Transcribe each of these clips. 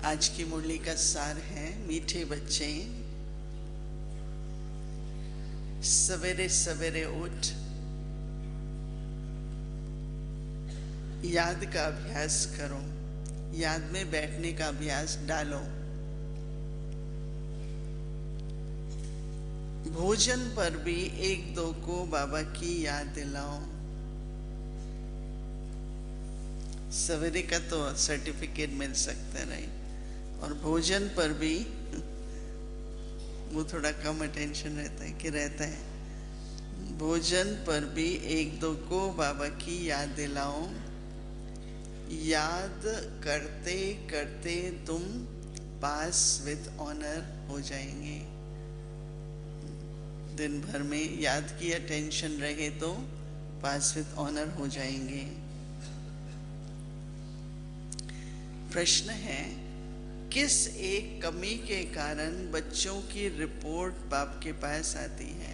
आज की मुरली का सार है, मीठे बच्चे सवेरे सवेरे उठ याद का अभ्यास करो, याद में बैठने का अभ्यास डालो। भोजन पर भी एक दो को बाबा की याद दिलाओ। सवेरे का तो सर्टिफिकेट मिल सकता है, राइट? और भोजन पर भी वो थोड़ा कम अटेंशन रहता है कि रहता है। भोजन पर भी एक दो को बाबा की याद दिलाओ। याद करते करते तुम पास विद ऑनर हो जाएंगे। दिन भर में याद की अटेंशन रहे तो पास विद ऑनर हो जाएंगे। प्रश्न है, किस एक कमी के कारण बच्चों की रिपोर्ट बाप के पास आती है?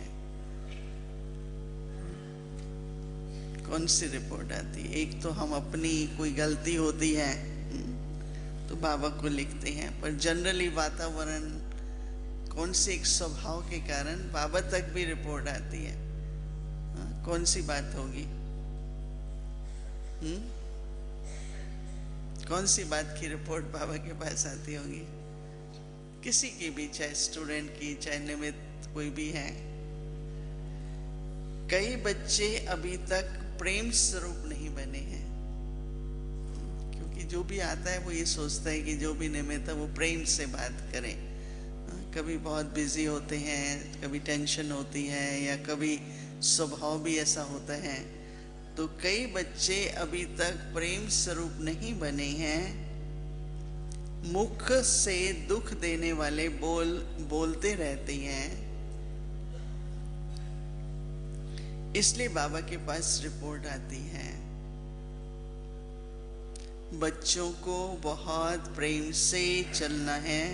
कौन सी रिपोर्ट आती है? एक तो हम अपनी कोई गलती होती है तो बाबा को लिखते हैं, पर जनरली वातावरण कौन से एक स्वभाव के कारण बाबा तक भी रिपोर्ट आती है? कौन सी बात होगी? कौन सी बात की रिपोर्ट बाबा के पास आती होगी? किसी की भी, चाहे स्टूडेंट की, चाहे निमित्त कोई भी है। कई बच्चे अभी तक प्रेम स्वरूप नहीं बने हैं, क्योंकि जो भी आता है वो ये सोचता है कि जो भी निमित्त है वो प्रेम से बात करे। कभी बहुत बिजी होते हैं, कभी टेंशन होती है, या कभी स्वभाव भी ऐसा होता है। तो कई बच्चे अभी तक प्रेम स्वरूप नहीं बने हैं। मुख से दुख देने वाले बोलते रहते हैं, इसलिए बाबा के पास रिपोर्ट आती है। बच्चों को बहुत प्रेम से चलना है।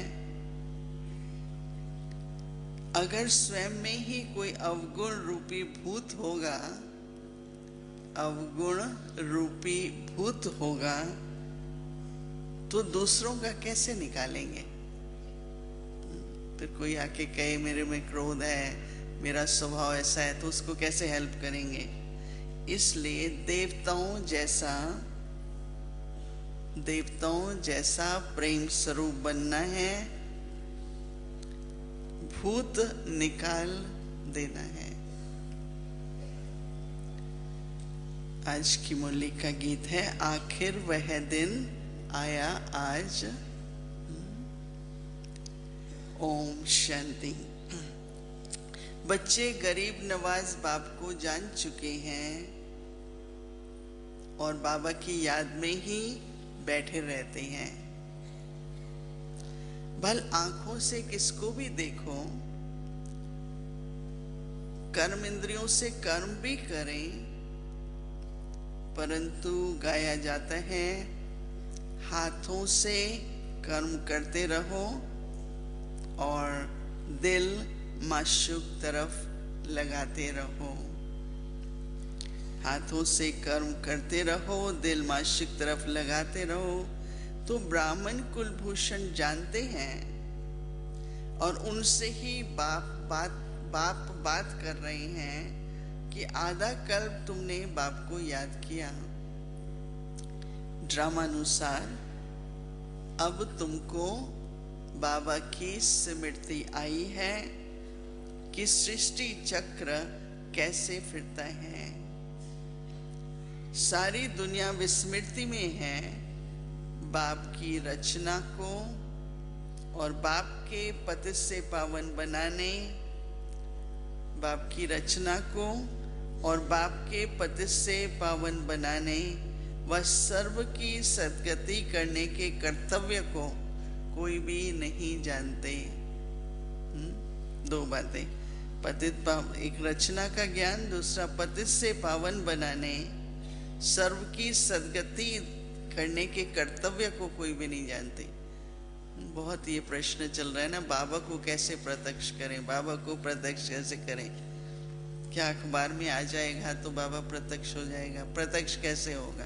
अगर स्वयं में ही कोई अवगुण रूपी भूत होगा, अवगुण रूपी भूत होगा, तो दूसरों का कैसे निकालेंगे? फिर कोई आके कहे मेरे में क्रोध है, मेरा स्वभाव ऐसा है, तो उसको कैसे हेल्प करेंगे? इसलिए देवताओं जैसा प्रेम स्वरूप बनना है, भूत निकाल देना है। आज की मुरली का गीत है, आखिर वह दिन आया आज। ओम शांति। बच्चे गरीब नवाज बाप को जान चुके हैं और बाबा की याद में ही बैठे रहते हैं। भल आंखों से किसको भी देखो, कर्म इंद्रियों से कर्म भी करें, परंतु गाया जाता है, हाथों से कर्म करते रहो और दिल माशूक तरफ लगाते रहो। हाथों से कर्म करते रहो, दिल माशूक तरफ लगाते रहो। तो ब्राह्मण कुलभूषण जानते हैं और उनसे ही बाप बात कर रहे हैं कि आधा कल्प तुमने बाप को याद किया। ड्रामानुसार अब तुमको बाबा की स्मृति आई है कि सृष्टि चक्र कैसे फिरता है। सारी दुनिया विस्मृति में है बाप की रचना को और बाप के पति से पावन बनाने, बाप की रचना को और बाप के पति से पावन बनाने व सर्व की सद्गति करने के कर्तव्य को कोई भी नहीं जानते। दो बातें, पतित एक रचना का ज्ञान, दूसरा पतित से पावन बनाने, सर्व की सद्गति करने के कर्तव्य को कोई भी नहीं जानते। बहुत ये प्रश्न चल रहा है ना, बाबा को कैसे प्रत्यक्ष करें, बाबा को प्रत्यक्ष कैसे करें? क्या अखबार में आ जाएगा तो बाबा प्रत्यक्ष हो जाएगा? प्रत्यक्ष कैसे होगा?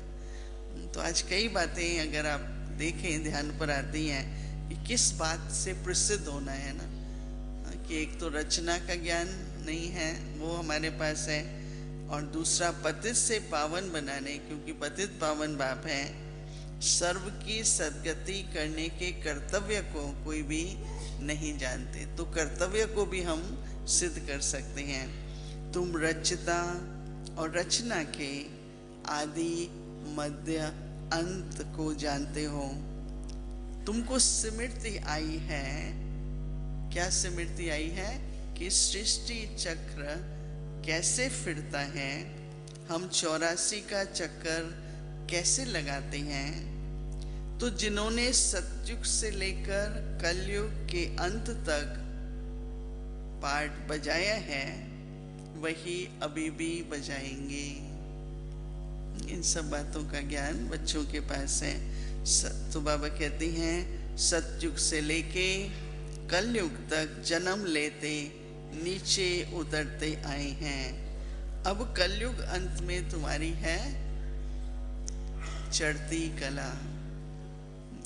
तो आज कई बातें अगर आप देखें, ध्यान पर आती हैं कि किस बात से प्रसिद्ध होना है ना, कि एक तो रचना का ज्ञान नहीं है, वो हमारे पास है, और दूसरा पतित से पावन बनाने, क्योंकि पतित पावन बाप है, सर्व की सद्गति करने के कर्तव्य को कोई भी नहीं जानते, तो कर्तव्य को भी हम सिद्ध कर सकते हैं। तुम रचता और रचना के आदि मध्य अंत को जानते हो। तुमको स्मृति आई है, क्या स्मृति आई है कि सृष्टि चक्र कैसे फिरता है, हम 84 का चक्कर कैसे लगाते हैं। तो जिन्होंने सतयुग से लेकर कलयुग के अंत तक पाठ बजाया है, वही अभी भी बजाएंगे। इन सब बातों का ज्ञान बच्चों के पास है। तो बाबा कहते हैं सतयुग से लेके कलयुग तक जन्म लेते नीचे उतरते आए हैं। अब कलयुग अंत में तुम्हारी है चढ़ती कला।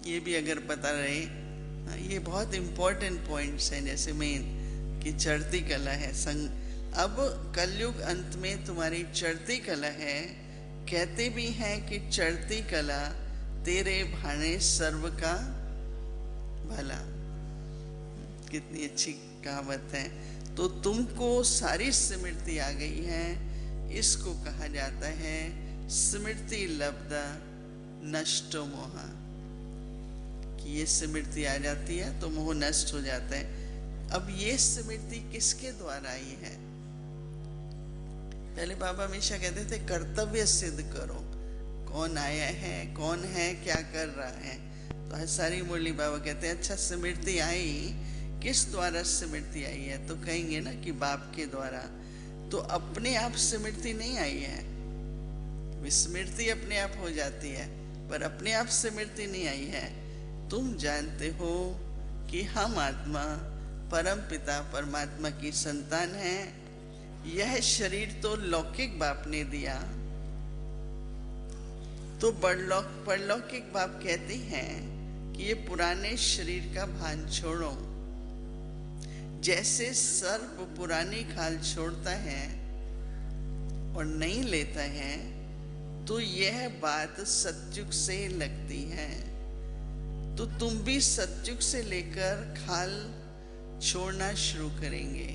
ये भी अगर पता रहे, ये बहुत इंपॉर्टेंट पॉइंट्स हैं, जैसे मेन कि चढ़ती कला है संग। अब कलयुग अंत में तुम्हारी चढ़ती कला है। कहते भी हैं कि चढ़ती कला तेरे भाने सर्व का भला। कितनी अच्छी कहावत है। तो तुमको सारी स्मृति आ गई है, इसको कहा जाता है स्मृति लब्धा नष्टो मोह, कि ये स्मृति आ जाती है तो मोह नष्ट हो जाता है। अब ये स्मृति किसके द्वारा आई है? पहले बाबा हमेशा कहते थे कर्तव्य सिद्ध करो, कौन आया है, कौन है, क्या कर रहा है। तो हजारी मुरली बाबा कहते हैं अच्छा स्मृति आई, किस द्वारा स्मृति आई है? तो कहेंगे ना कि बाप के द्वारा। तो अपने आप स्मृति नहीं आई है, विस्मृति अपने आप हो जाती है, पर अपने आप स्मृति नहीं आई है। तुम जानते हो कि हम आत्मा परम पिता परमात्मा की संतान है। यह शरीर तो लौकिक बाप ने दिया, तो परलौकिक बाप कहते हैं कि ये पुराने शरीर का भान छोड़ो। जैसे सर्प पुरानी खाल छोड़ता है और नहीं लेता है, तो यह बात सतयुग से लगती है। तो तुम भी सतयुग से लेकर खाल छोड़ना शुरू करेंगे।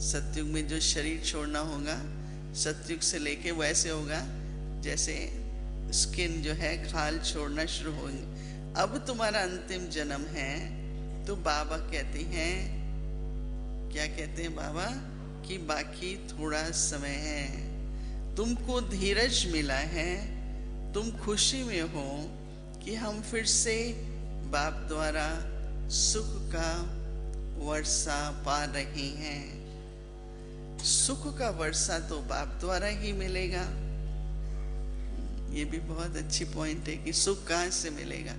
सतयुग में जो शरीर छोड़ना होगा, सतयुग से लेके वैसे होगा जैसे स्किन जो है खाल छोड़ना शुरू होंगे। अब तुम्हारा अंतिम जन्म है, तो बाबा कहते हैं, क्या कहते हैं बाबा, कि बाकी थोड़ा समय है, तुमको धीरज मिला है, तुम खुशी में हो कि हम फिर से बाप द्वारा सुख का वर्षा पा रहे हैं। सुख का वर्षा तो बाप द्वारा ही मिलेगा। ये भी बहुत अच्छी पॉइंट है कि सुख कहाँ से मिलेगा?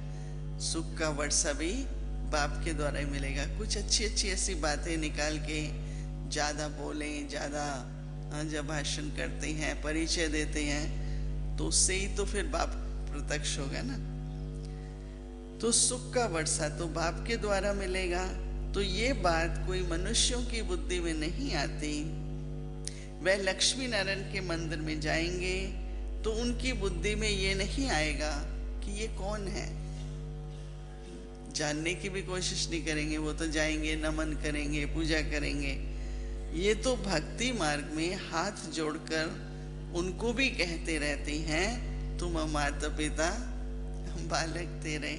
सुख का वर्षा भी बाप के द्वारा ही मिलेगा। कुछ अच्छी अच्छी ऐसी बातें निकाल के ज़्यादा बोलें, ज़्यादा जब भाषण करते हैं, परिचय देते हैं, तो उससे ही तो फिर बाप प्रत्यक्ष होगा ना। तो सुख का वर्षा तो बाप के द्वारा मिलेगा। तो ये बात कोई मनुष्यों की बुद्धि में नहीं आती। वह लक्ष्मी नारायण के मंदिर में जाएंगे तो उनकी बुद्धि में ये नहीं आएगा कि ये कौन है, जानने की भी कोशिश नहीं करेंगे। वो तो जाएंगे, नमन करेंगे, पूजा करेंगे। ये तो भक्ति मार्ग में हाथ जोड़कर उनको भी कहते रहते हैं, तुम माता पिता बालक तेरे।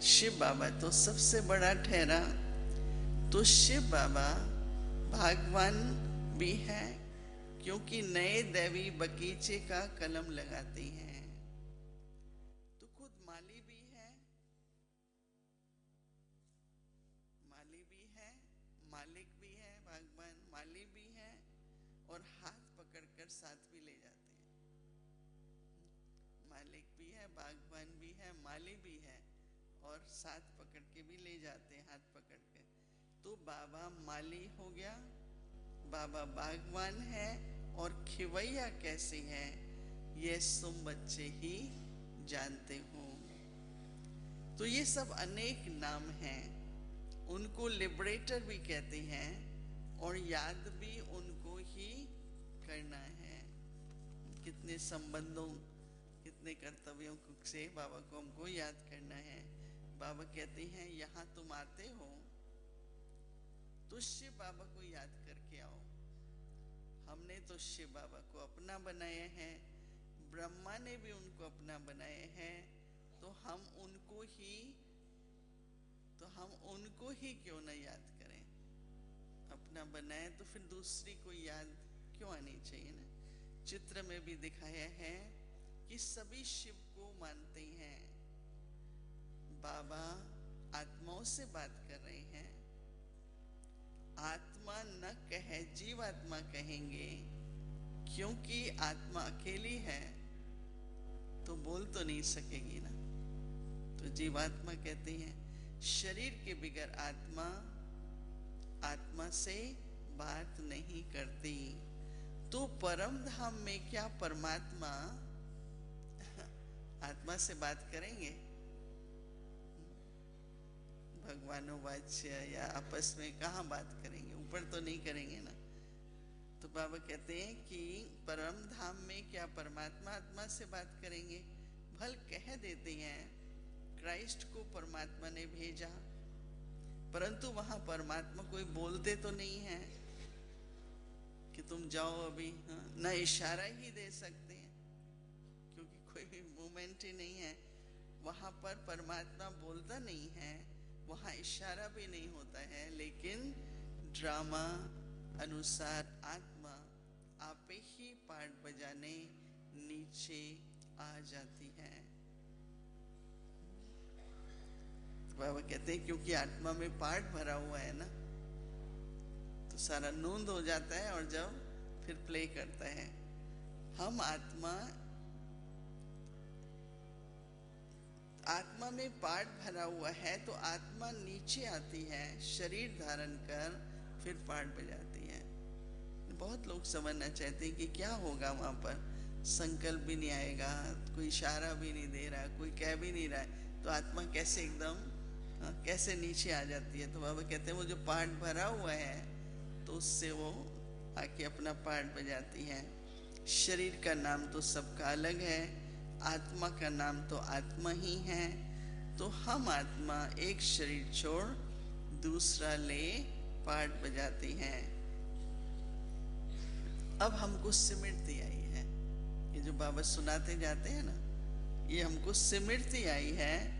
शिव बाबा तो सबसे बड़ा ठहरा। तो शिव बाबा भगवान भी है, क्योंकि नए दैवी बगीचे का कलम लगाते हैं। तो खुद माली भी है, मालिक भी है, भगवान माली भी है, और हाथ पकड़कर साथ भी ले जाते हैं। मालिक भी है, भगवान भी है, माली भी है, और साथ पकड़ के भी ले जाते हैं, हाथ पकड़ के। तो बाबा माली हो गया, बाबा भगवान है, और खिवैया कैसी है ये तुम बच्चे ही जानते हो। तो ये सब अनेक नाम हैं, उनको लिबरेटर भी कहते हैं और याद भी उनको ही करना है। कितने संबंधों, कितने कर्तव्यों से बाबा को हमको याद करना है। बाबा कहते हैं यहाँ तुम आते हो तो शिव बाबा को याद करके आओ। हमने तो शिव बाबा को अपना बनाया है, ब्रह्मा ने भी उनको अपना बनाया है, तो हम उनको ही क्यों ना याद करें। अपना बनाए तो फिर दूसरी को याद क्यों आनी चाहिए ना। चित्र में भी दिखाया है कि सभी शिव को मानते हैं। बाबा आत्माओं से बात कर रहे हैं, आत्मा न कहे जीवात्मा कहेंगे, क्योंकि आत्मा अकेली है तो बोल तो नहीं सकेगी ना। तो जीवात्मा कहते हैं शरीर के बिगर आत्मा से बात नहीं करती। तो परम धाम में क्या परमात्मा आत्मा से बात करेंगे? भगवानो वाच्य या आपस में कहाँ बात करेंगे, ऊपर तो नहीं करेंगे ना। तो बाबा कहते हैं कि परम धाम में क्या परमात्मा आत्मा से बात करेंगे? भल कह देते हैं क्राइस्ट को परमात्मा ने भेजा, परंतु वहां परमात्मा कोई बोलते तो नहीं है कि तुम जाओ अभी, न इशारा ही दे सकते हैं क्योंकि कोई मूवमेंट ही नहीं है वहां पर। परमात्मा बोलता नहीं है, वहां इशारा भी नहीं होता है, लेकिन ड्रामा अनुसार आत्मा आपे ही पार्ट बजाने नीचे आ जाती है। तो बाबा कहते हैं क्योंकि आत्मा में पार्ट भरा हुआ है ना, तो सारा नूंद हो जाता है और जब फिर प्ले करता है। हम आत्मा में पार्ट भरा हुआ है तो आत्मा नीचे आती है, शरीर धारण कर फिर पार्ट बजाती है। बहुत लोग समझना चाहते हैं कि क्या होगा वहां पर, संकल्प भी नहीं आएगा, कोई इशारा भी नहीं दे रहा, कोई कह भी नहीं रहा है, तो आत्मा कैसे एकदम कैसे नीचे आ जाती है। तो बाबा कहते हैं वो जो पार्ट भरा हुआ है तो उससे वो आके अपना पार्ट बजाती है। शरीर का नाम तो सबका अलग है, आत्मा का नाम तो आत्मा ही है। तो हम आत्मा एक शरीर छोड़ दूसरा ले पार्ट बजाती हैं। अब हमको सिमरती आई है, ये जो बाबा सुनाते जाते हैं ना, ये हमको सिमरती आई है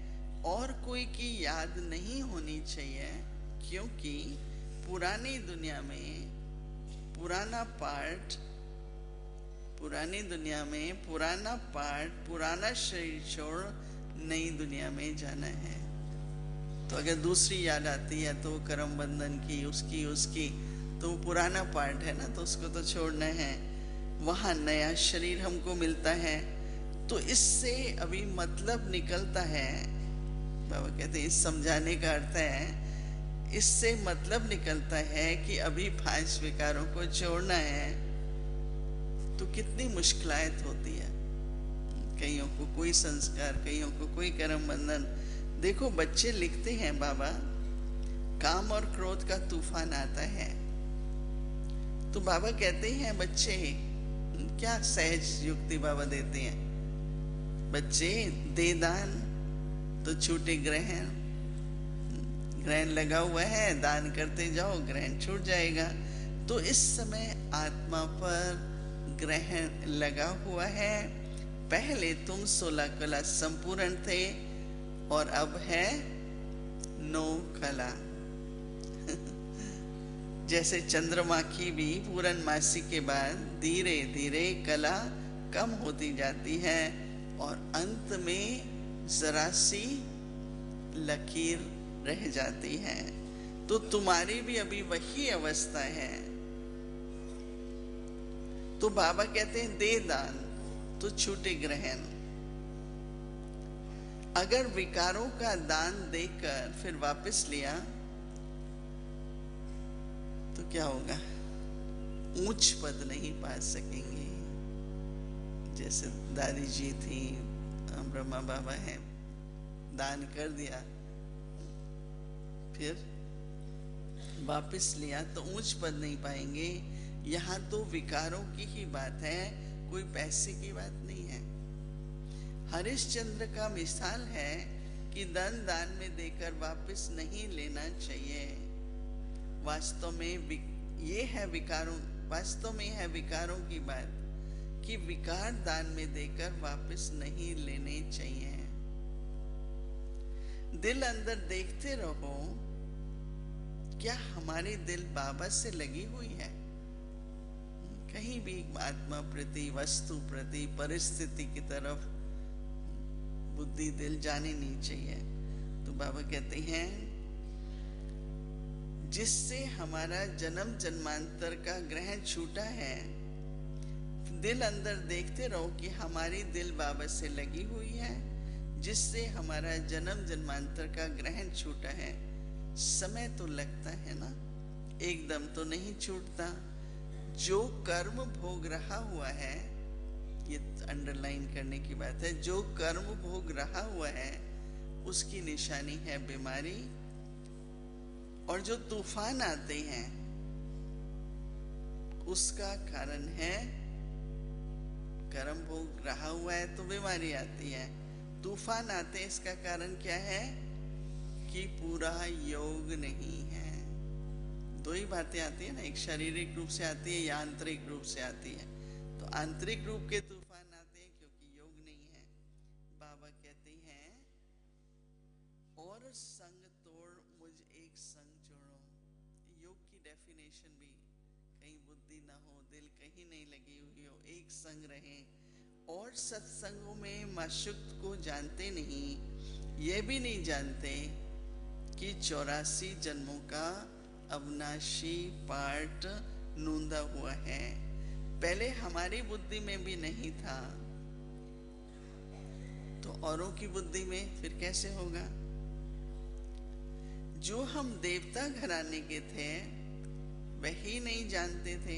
और कोई की याद नहीं होनी चाहिए, क्योंकि पुरानी दुनिया में पुराना पार्ट, पुरानी दुनिया में पुराना पार्ट, पुराना शरीर छोड़ नई दुनिया में जाना है। तो अगर दूसरी याद आती है तो कर्म बंधन की, उसकी तो वो पुराना पार्ट है ना, तो उसको तो छोड़ना है। वहां नया शरीर हमको मिलता है, तो इससे अभी मतलब निकलता है। बाबा कहते हैं इस समझाने का अर्थ है, इससे मतलब निकलता है कि अभी 5 विकारों को छोड़ना है तो कितनी मुश्किलात होती है। कईयों को कोई संस्कार, कईयों को कोई कर्म बंधन। देखो बच्चे लिखते हैं बाबा, काम और क्रोध का तूफान आता है तो बाबा कहते हैं बच्चे, क्या सहज युक्ति बाबा देते हैं, बच्चे दे दान तो छूटे ग्रहण, ग्रहण लगा हुआ है, दान करते जाओ ग्रहण छूट जाएगा। तो इस समय आत्मा पर ग्रहण लगा हुआ है। पहले तुम 16 कला संपूर्ण थे और अब है 9 कला। जैसे चंद्रमा की भी पूर्णमासी के बाद धीरे धीरे कला कम होती जाती है और अंत में जरा सी लकीर रह जाती है। तो तुम्हारी भी अभी वही अवस्था है। तो बाबा कहते हैं दे दान तो छूटे ग्रहण। अगर विकारों का दान देकर फिर वापस लिया तो क्या होगा, ऊंच पद नहीं पा सकेंगे। जैसे दादी जी थी, ब्रह्मा बाबा हैं, दान कर दिया, फिर वापस लिया तो ऊंच पद नहीं पाएंगे। यहाँ तो विकारों की ही बात है, कोई पैसे की बात नहीं है। हरिश्चंद्र का मिसाल है कि धन दान में देकर वापस नहीं लेना चाहिए। वास्तव में ये है विकारों, वास्तव में है विकारों की बात कि विकार दान में देकर वापस नहीं लेने चाहिए। दिल अंदर देखते रहो, क्या हमारी दिल बाबा से लगी हुई है? कहीं भी आत्मा प्रति, वस्तु प्रति, परिस्थिति की तरफ बुद्धि दिल जाने नहीं चाहिए। तो बाबा कहते हैं जिससे हमारा जन्म जन्मांतर का ग्रहण छूटा है, दिल अंदर देखते रहो कि हमारी दिल बाबा से लगी हुई है, जिससे हमारा जन्म जन्मांतर का ग्रहण छूटा है। समय तो लगता है ना, एकदम तो नहीं छूटता। जो कर्म भोग रहा हुआ है, ये अंडरलाइन करने की बात है, जो कर्म भोग रहा हुआ है उसकी निशानी है बीमारी। और जो तूफान आते हैं उसका कारण है कर्म भोग रहा हुआ है तो बीमारी आती है। तूफान आते हैं, इसका कारण क्या है कि पूरा योग नहीं है। दो ही बातें आती है ना, एक शारीरिक रूप से आती है या आंतरिक रूप से आती है। तो आंतरिक रूप के तूफान आते हैं क्योंकि योग नहीं है। बाबा कहते हैं और संग तोड़ मुझ एक संग जोड़ो। योग की डेफिनेशन भी कहीं बुद्धि ना हो, दिल कहीं नहीं लगी हुई हो, एक संग रहे। और सत्संगों में माशुक्त को जानते नहीं, ये भी नहीं जानते कि 84 जन्मों का अविनाशी पार्ट नूंदा हुआ है। पहले हमारी बुद्धि में भी नहीं था, तो औरों की बुद्धि में फिर कैसे होगा? जो हम देवता घराने के थे वही नहीं जानते थे